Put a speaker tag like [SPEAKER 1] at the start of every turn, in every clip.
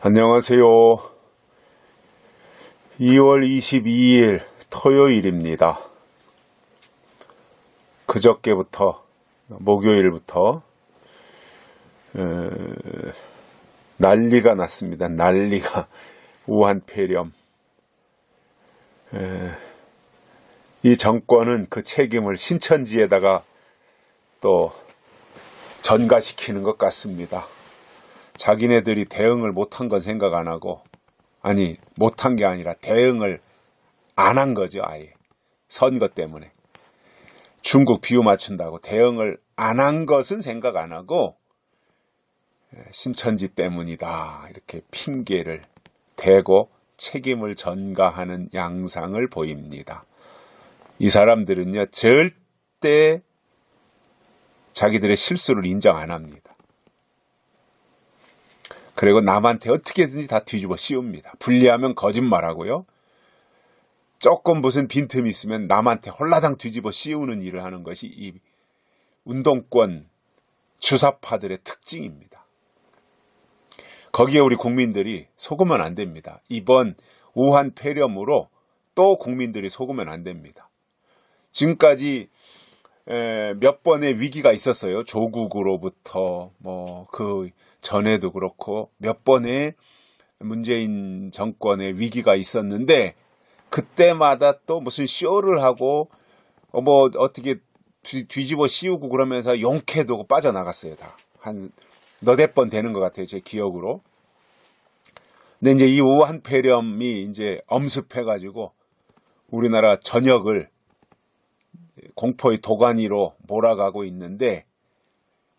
[SPEAKER 1] 안녕하세요. 2월 22일 토요일입니다. 그저께부터 목요일부터 난리가 났습니다. 난리가. 우한 폐렴. 이 정권은 그 책임을 신천지에다가 또 전가시키는 것 같습니다. 자기네들이 대응을 못한 건 생각 안 하고, 아니 못한 게 아니라 대응을 안 한 거죠. 아예 선거 때문에 중국 비유 맞춘다고 대응을 안 한 것은 생각 안 하고 신천지 때문이다 이렇게 핑계를 대고 책임을 전가하는 양상을 보입니다. 이 사람들은요 절대 자기들의 실수를 인정 안 합니다. 그리고 남한테 어떻게든지 다 뒤집어 씌웁니다. 불리하면 거짓말하고요. 조금 무슨 빈틈이 있으면 남한테 홀라당 뒤집어 씌우는 일을 하는 것이 이 운동권 주사파들의 특징입니다. 거기에 우리 국민들이 속으면 안 됩니다. 이번 우한 폐렴으로 또 국민들이 속으면 안 됩니다. 지금까지 몇 번의 위기가 있었어요. 조국으로부터 그 전에도 그렇고 몇 번의 문재인 정권의 위기가 있었는데 그때마다 또 무슨 쇼를 하고 어떻게 뒤집어 씌우고 그러면서 용케도 빠져나갔어요. 다 한 너댓 번 되는 것 같아요. 제 기억으로. 근데 이제 이 우한 폐렴이 이제 엄습해가지고 우리나라 전역을 공포의 도가니로 몰아가고 있는데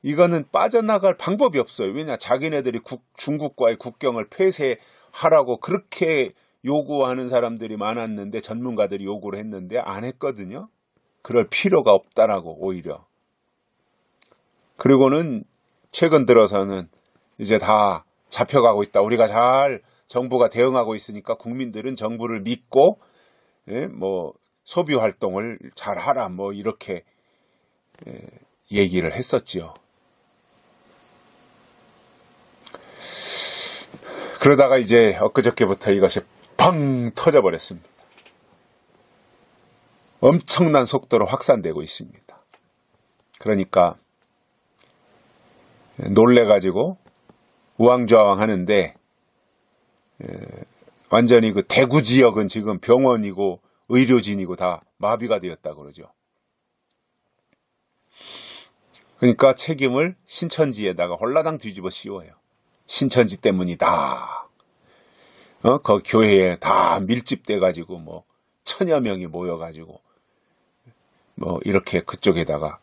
[SPEAKER 1] 이거는 빠져나갈 방법이 없어요. 왜냐 자기네들이 중국과의 국경을 폐쇄하라고 그렇게 요구하는 사람들이 많았는데 전문가들이 요구를 했는데 안 했거든요. 그럴 필요가 없다라고 오히려. 그리고는 최근 들어서는 이제 다 잡혀가고 있다. 우리가 잘 정부가 대응하고 있으니까 국민들은 정부를 믿고 소비 활동을 잘 하라 이렇게 얘기를 했었지요. 그러다가 이제 엊그저께부터 이것이 펑 터져버렸습니다. 엄청난 속도로 확산되고 있습니다. 그러니까 놀래가지고 우왕좌왕 하는데 완전히 그 대구 지역은 지금 병원이고 의료진이고 다 마비가 되었다 그러죠. 그러니까 책임을 신천지에다가 홀라당 뒤집어 씌워요. 신천지 때문이다. 그 교회에 다 밀집돼가지고 1000여 명이 모여가지고 이렇게 그쪽에다가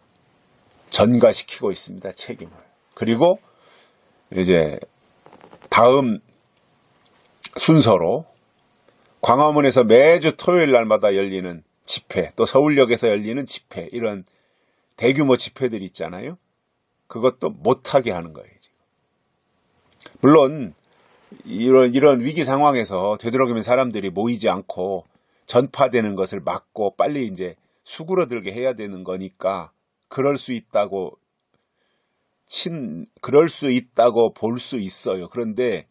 [SPEAKER 1] 전가시키고 있습니다. 책임을. 그리고 이제 다음 순서로 광화문에서 매주 토요일 날마다 열리는 집회, 또 서울역에서 열리는 집회, 이런 대규모 집회들이 있잖아요. 그것도 못하게 하는 거예요. 지금. 물론 이런 위기 상황에서 되도록이면 사람들이 모이지 않고 전파되는 것을 막고 빨리 이제 수그러들게 해야 되는 거니까 그럴 수 있다고 볼 수 있어요. 그런데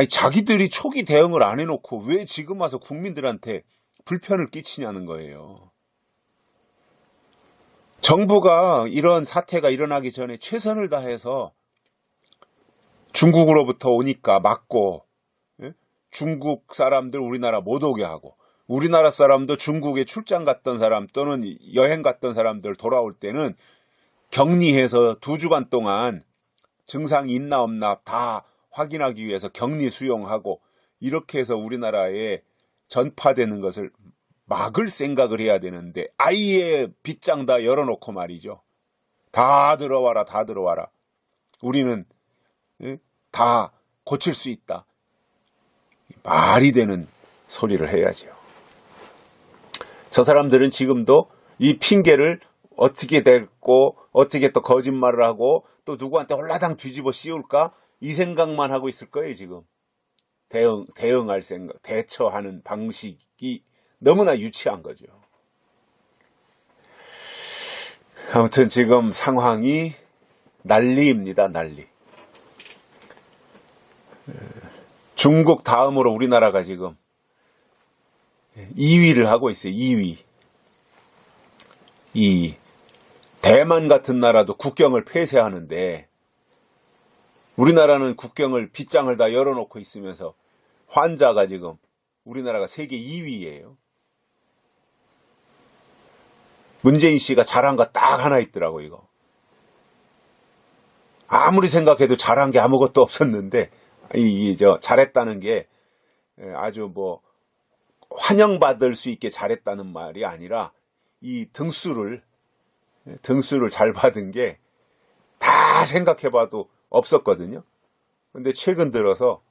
[SPEAKER 1] 자기들이 초기 대응을 안 해놓고 왜 지금 와서 국민들한테 불편을 끼치냐는 거예요. 정부가 이런 사태가 일어나기 전에 최선을 다해서 중국으로부터 오니까 막고, 중국 사람들 우리나라 못 오게 하고, 우리나라 사람도 중국에 출장 갔던 사람 또는 여행 갔던 사람들 돌아올 때는 격리해서 2주간 동안 증상이 있나 없나 다 확인하기 위해서 격리 수용하고 이렇게 해서 우리나라에 전파되는 것을 막을 생각을 해야 되는데 아예 빗장 다 열어놓고 말이죠. 다 들어와라, 다 들어와라. 우리는 다 고칠 수 있다. 말이 되는 소리를 해야죠. 저 사람들은 지금도 이 핑계를 어떻게 댈고 어떻게 또 거짓말을 하고 또 누구한테 홀라당 뒤집어 씌울까 이 생각만 하고 있을 거예요. 지금 대응할 생각, 대처하는 방식이 너무나 유치한 거죠. 아무튼 지금 상황이 난리입니다. 난리. 중국 다음으로 우리나라가 지금 2위를 하고 있어요. 2위. 이 대만 같은 나라도 국경을 폐쇄하는데 우리나라는 국경을 빗장을 다 열어놓고 있으면서 환자가 지금 우리나라가 세계 2위예요. 문재인 씨가 잘한 거 딱 하나 있더라고, 이거. 아무리 생각해도 잘한 게 아무것도 없었는데, 잘했다는 게 아주 환영받을 수 있게 잘했다는 말이 아니라, 이 등수를 잘 받은 게 다 생각해봐도 없었거든요. 근데 최근 들어서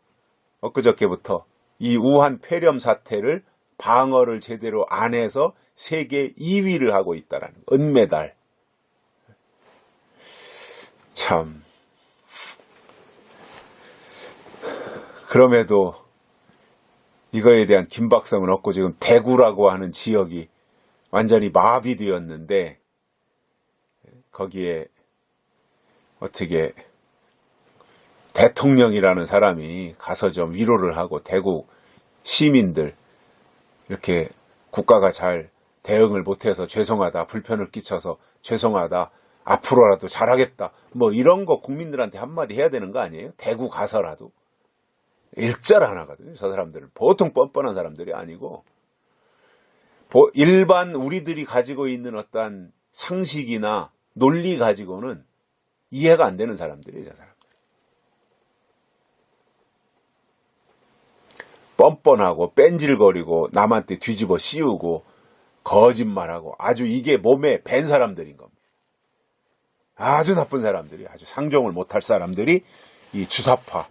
[SPEAKER 1] 엊그저께부터 이 우한 폐렴 사태를 방어를 제대로 안 해서 세계 2위를 하고 있다라는 거. 은메달. 참. 그럼에도 이거에 대한 긴박성은 없고 지금 대구라고 하는 지역이 완전히 마비되었는데 거기에 어떻게 대통령이라는 사람이 가서 좀 위로를 하고 대구 시민들 이렇게 국가가 잘 대응을 못해서 죄송하다, 불편을 끼쳐서 죄송하다, 앞으로라도 잘하겠다, 이런 거 국민들한테 한마디 해야 되는 거 아니에요? 대구 가서라도. 일절 안 하거든요. 저 사람들은 보통 뻔뻔한 사람들이 아니고 일반 우리들이 가지고 있는 어떤 상식이나 논리 가지고는 이해가 안 되는 사람들이에요. 저 사람들. 뻔뻔하고 뺀질거리고 남한테 뒤집어 씌우고 거짓말하고 아주 이게 몸에 밴 사람들인 겁니다. 아주 나쁜 사람들이, 아주 상종을 못할 사람들이 이 주사파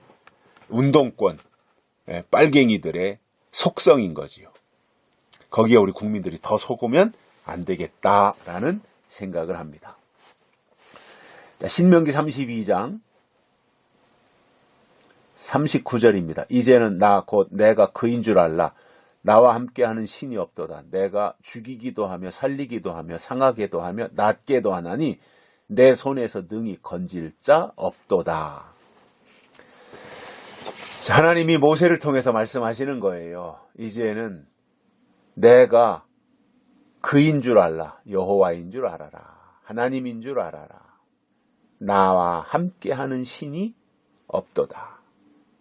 [SPEAKER 1] 운동권 빨갱이들의 속성인 거지요. 거기에 우리 국민들이 더 속으면 안 되겠다라는 생각을 합니다. 자, 신명기 32장 39절입니다. 이제는 나 곧 내가 그인 줄 알라. 나와 함께하는 신이 없도다. 내가 죽이기도 하며 살리기도 하며 상하게도 하며 낫게도 하나니 내 손에서 능히 건질 자 없도다. 하나님이 모세를 통해서 말씀하시는 거예요. 이제는 내가 그인 줄 알라. 여호와인 줄 알아라. 하나님인 줄 알아라. 나와 함께하는 신이 없도다.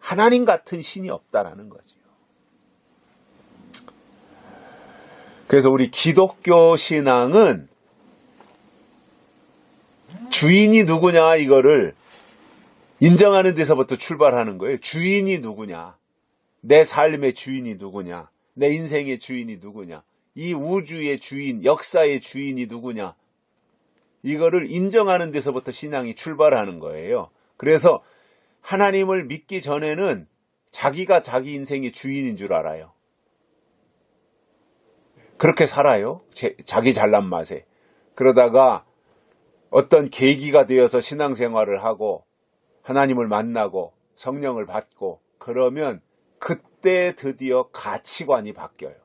[SPEAKER 1] 하나님 같은 신이 없다라는 거지요. 그래서 우리 기독교 신앙은 주인이 누구냐 이거를 인정하는 데서부터 출발하는 거예요. 주인이 누구냐, 내 삶의 주인이 누구냐, 내 인생의 주인이 누구냐, 이 우주의 주인, 역사의 주인이 누구냐, 이거를 인정하는 데서부터 신앙이 출발하는 거예요. 그래서 하나님을 믿기 전에는 자기가 자기 인생의 주인인 줄 알아요. 그렇게 살아요. 자기 잘난 맛에. 그러다가 어떤 계기가 되어서 신앙생활을 하고 하나님을 만나고 성령을 받고 그러면 그때 드디어 가치관이 바뀌어요.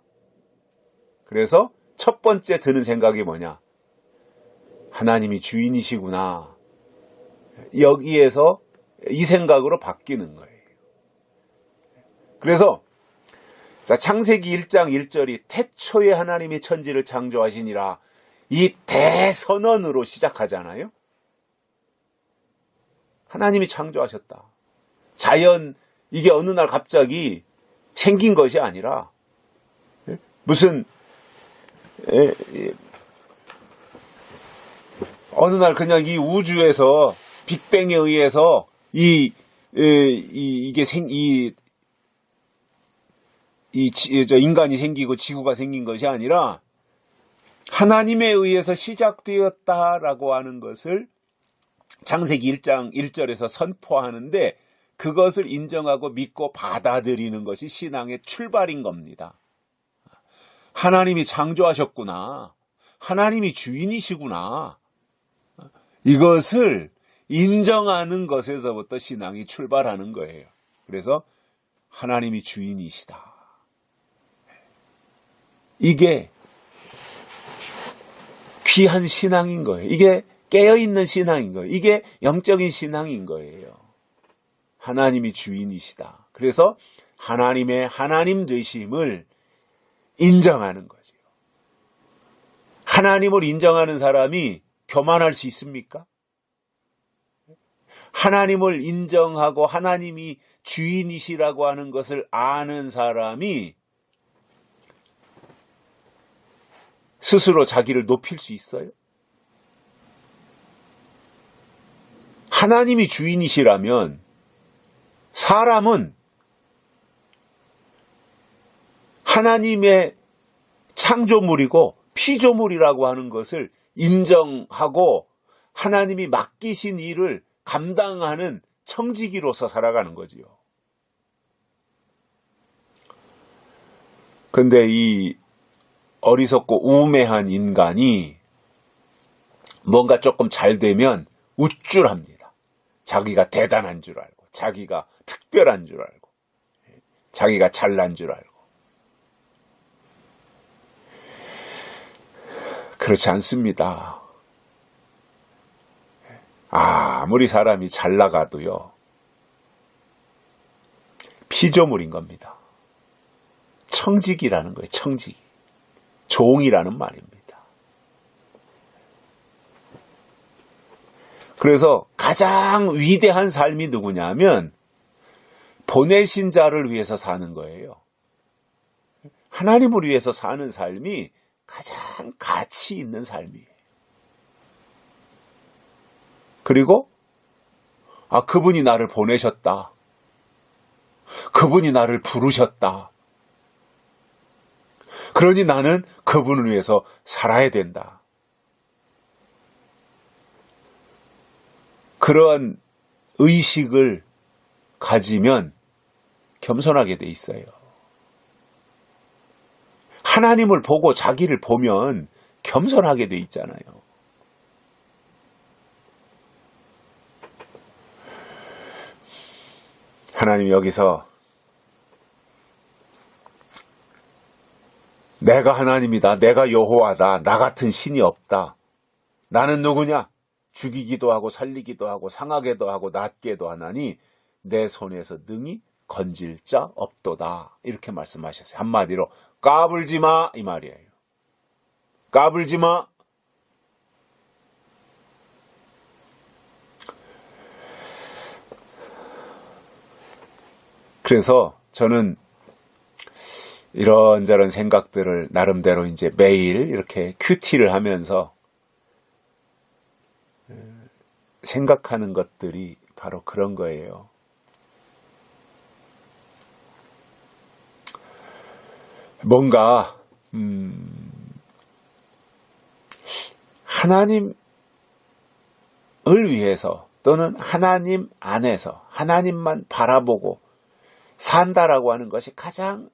[SPEAKER 1] 그래서 첫 번째 드는 생각이 뭐냐? 하나님이 주인이시구나. 여기에서 이 생각으로 바뀌는 거예요. 그래서 창세기 1장 1절이 태초에 하나님이 천지를 창조하시니라, 이 대선언으로 시작하잖아요. 하나님이 창조하셨다. 자연, 이게 어느 날 갑자기 생긴 것이 아니라 무슨 어느 날 그냥 이 우주에서 빅뱅에 의해서 인간이 생기고 지구가 생긴 것이 아니라 하나님에 의해서 시작되었다라고 하는 것을 창세기 1장 1절에서 선포하는데, 그것을 인정하고 믿고 받아들이는 것이 신앙의 출발인 겁니다. 하나님이 창조하셨구나. 하나님이 주인이시구나. 이것을 인정하는 것에서부터 신앙이 출발하는 거예요. 그래서 하나님이 주인이시다. 이게 귀한 신앙인 거예요. 이게 깨어있는 신앙인 거예요. 이게 영적인 신앙인 거예요. 하나님이 주인이시다. 그래서 하나님의 하나님 되심을 인정하는 거죠. 하나님을 인정하는 사람이 교만할 수 있습니까? 하나님을 인정하고 하나님이 주인이시라고 하는 것을 아는 사람이 스스로 자기를 높일 수 있어요? 하나님이 주인이시라면 사람은 하나님의 창조물이고 피조물이라고 하는 것을 인정하고 하나님이 맡기신 일을 감당하는 청지기로서 살아가는 거지요. 그런데 이 어리석고 우매한 인간이 뭔가 조금 잘 되면 우쭐합니다. 자기가 대단한 줄 알고, 자기가 특별한 줄 알고, 자기가 잘난 줄 알고. 그렇지 않습니다. 아무리 사람이 잘 나가도요, 피조물인 겁니다. 청지기라는 거예요, 청지기. 종이라는 말입니다. 그래서 가장 위대한 삶이 누구냐면 보내신 자를 위해서 사는 거예요. 하나님을 위해서 사는 삶이 가장 가치 있는 삶이에요. 그리고 그분이 나를 보내셨다. 그분이 나를 부르셨다. 그러니 나는 그분을 위해서 살아야 된다. 그러한 의식을 가지면 겸손하게 돼 있어요. 하나님을 보고 자기를 보면 겸손하게 돼 있잖아요. 하나님 여기서 내가 하나님이다. 내가 여호와다. 나 같은 신이 없다. 나는 누구냐? 죽이기도 하고 살리기도 하고 상하게도 하고 낫게도 하나니 내 손에서 능히 건질 자 없도다. 이렇게 말씀하셨어요. 한마디로 까불지 마 이 말이에요. 까불지 마. 그래서 저는 이런저런 생각들을 나름대로 이제 매일 이렇게 큐티를 하면서 생각하는 것들이 바로 그런 거예요. 뭔가 하나님을 위해서 또는 하나님 안에서 하나님만 바라보고 산다라고 하는 것이 가장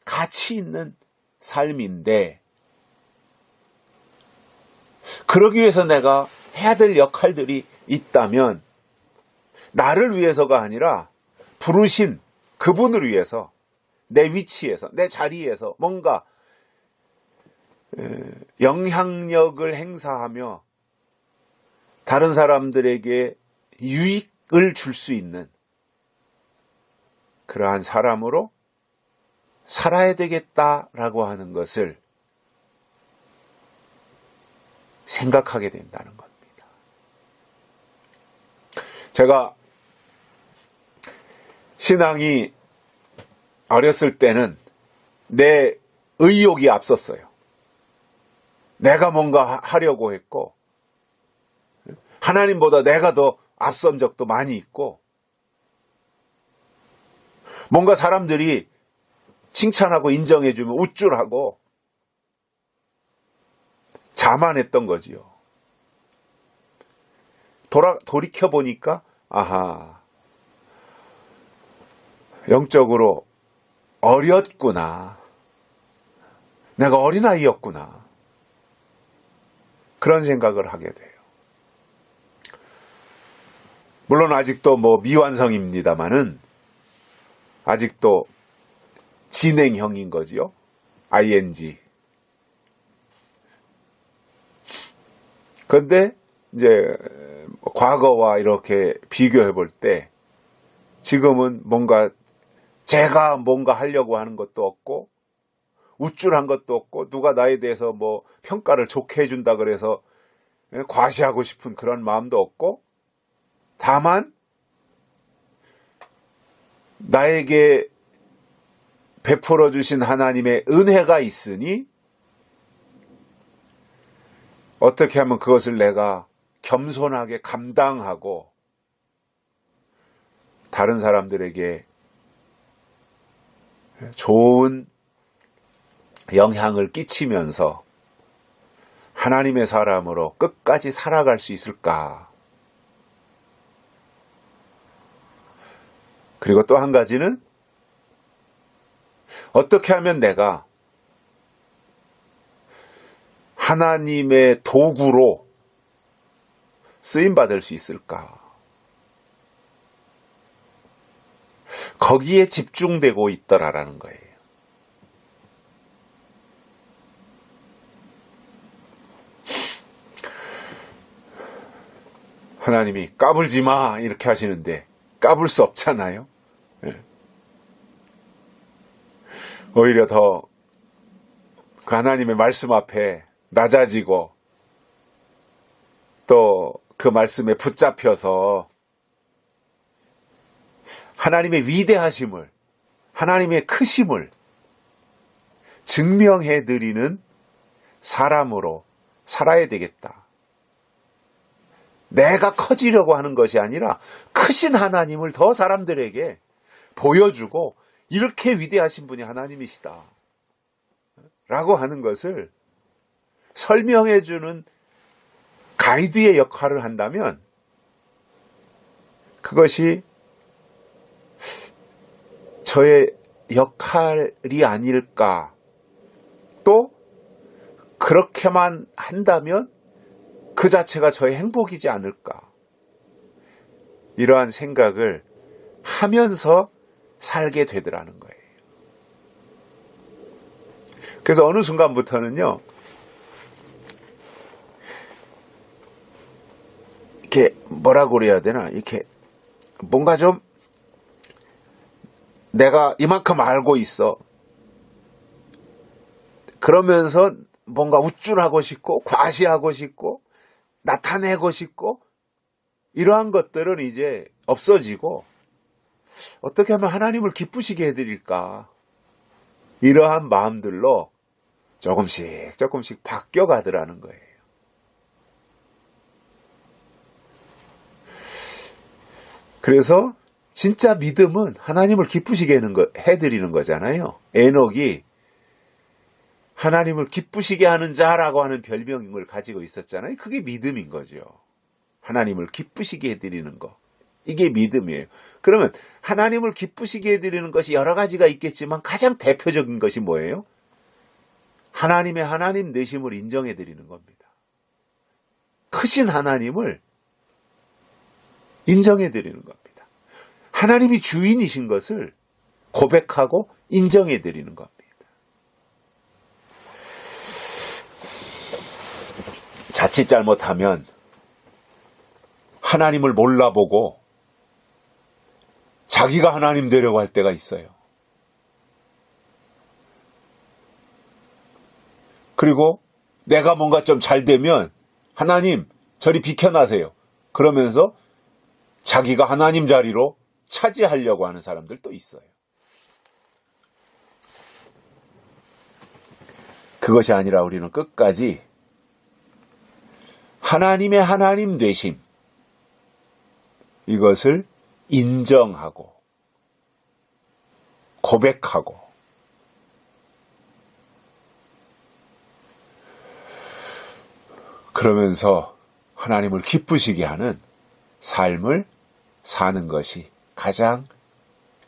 [SPEAKER 1] 가치 있는 삶인데, 그러기 위해서 내가 해야 될 역할들이 있다면 나를 위해서가 아니라 부르신 그분을 위해서 내 위치에서 내 자리에서 뭔가 영향력을 행사하며 다른 사람들에게 유익을 줄 수 있는 그러한 사람으로 살아야 되겠다라고 하는 것을 생각하게 된다는 겁니다. 제가 신앙이 어렸을 때는 내 의욕이 앞섰어요. 내가 뭔가 하려고 했고 하나님보다 내가 더 앞선 적도 많이 있고, 뭔가 사람들이 칭찬하고 인정해주면 우쭐하고 자만했던 거지요. 돌이켜보니까 영적으로 어렸구나. 내가 어린아이였구나. 그런 생각을 하게 돼요. 물론 아직도 미완성입니다만은 아직도 진행형인 거지요. ing. 그런데 이제 과거와 이렇게 비교해 볼 때 지금은 뭔가 제가 뭔가 하려고 하는 것도 없고 우쭐한 것도 없고 누가 나에 대해서 뭐 평가를 좋게 해준다 그래서 과시하고 싶은 그런 마음도 없고, 다만 나에게 베풀어 주신 하나님의 은혜가 있으니 어떻게 하면 그것을 내가 겸손하게 감당하고 다른 사람들에게 좋은 영향을 끼치면서 하나님의 사람으로 끝까지 살아갈 수 있을까? 그리고 또 한 가지는 어떻게 하면 내가 하나님의 도구로 쓰임받을 수 있을까? 거기에 집중되고 있더라라는 거예요. 하나님이 까불지 마 이렇게 하시는데 까불 수 없잖아요. 오히려 더 그 하나님의 말씀 앞에 낮아지고 또 그 말씀에 붙잡혀서 하나님의 위대하심을, 하나님의 크심을 증명해드리는 사람으로 살아야 되겠다. 내가 커지려고 하는 것이 아니라 크신 하나님을 더 사람들에게 보여주고 이렇게 위대하신 분이 하나님이시다 라고 하는 것을 설명해주는 가이드의 역할을 한다면 그것이 저의 역할이 아닐까. 또 그렇게만 한다면 그 자체가 저의 행복이지 않을까. 이러한 생각을 하면서 살게 되더라는 거예요. 그래서 어느 순간부터는요, 이렇게 뭐라고 그래야 되나, 이렇게 뭔가 좀 내가 이만큼 알고 있어. 그러면서 뭔가 우쭐하고 싶고 과시하고 싶고 나타내고 싶고 이러한 것들은 이제 없어지고 어떻게 하면 하나님을 기쁘시게 해드릴까, 이러한 마음들로 조금씩 바뀌어가더라는 거예요. 그래서 진짜 믿음은 하나님을 기쁘시게 해드리는 거잖아요. 에녹이 하나님을 기쁘시게 하는 자라고 하는 별명을 가지고 있었잖아요. 그게 믿음인 거죠. 하나님을 기쁘시게 해드리는 거. 이게 믿음이에요. 그러면 하나님을 기쁘시게 해드리는 것이 여러 가지가 있겠지만 가장 대표적인 것이 뭐예요? 하나님의 하나님 되심을 인정해드리는 겁니다. 크신 하나님을 인정해드리는 겁니다. 하나님이 주인이신 것을 고백하고 인정해드리는 겁니다. 자칫 잘못하면 하나님을 몰라보고 자기가 하나님 되려고 할 때가 있어요. 그리고 내가 뭔가 좀 잘 되면 하나님 저리 비켜나세요. 그러면서 자기가 하나님 자리로 차지하려고 하는 사람들도 있어요. 그것이 아니라 우리는 끝까지 하나님의 하나님 되심, 이것을 인정하고 고백하고 그러면서 하나님을 기쁘시게 하는 삶을 사는 것이 가장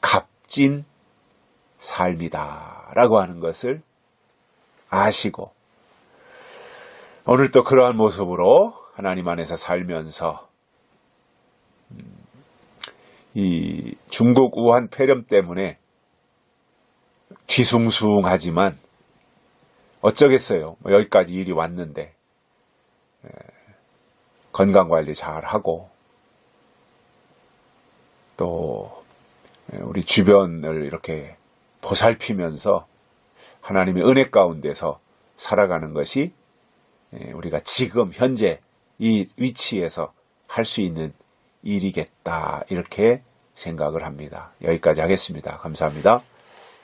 [SPEAKER 1] 값진 삶이다라고 하는 것을 아시고 오늘 또 그러한 모습으로 하나님 안에서 살면서 이 중국 우한 폐렴 때문에 뒤숭숭하지만 어쩌겠어요. 여기까지 일이 왔는데 건강관리 잘하고 또 우리 주변을 이렇게 보살피면서 하나님의 은혜 가운데서 살아가는 것이 우리가 지금 현재 이 위치에서 할 수 있는 일이겠다, 이렇게 생각을 합니다. 여기까지 하겠습니다. 감사합니다.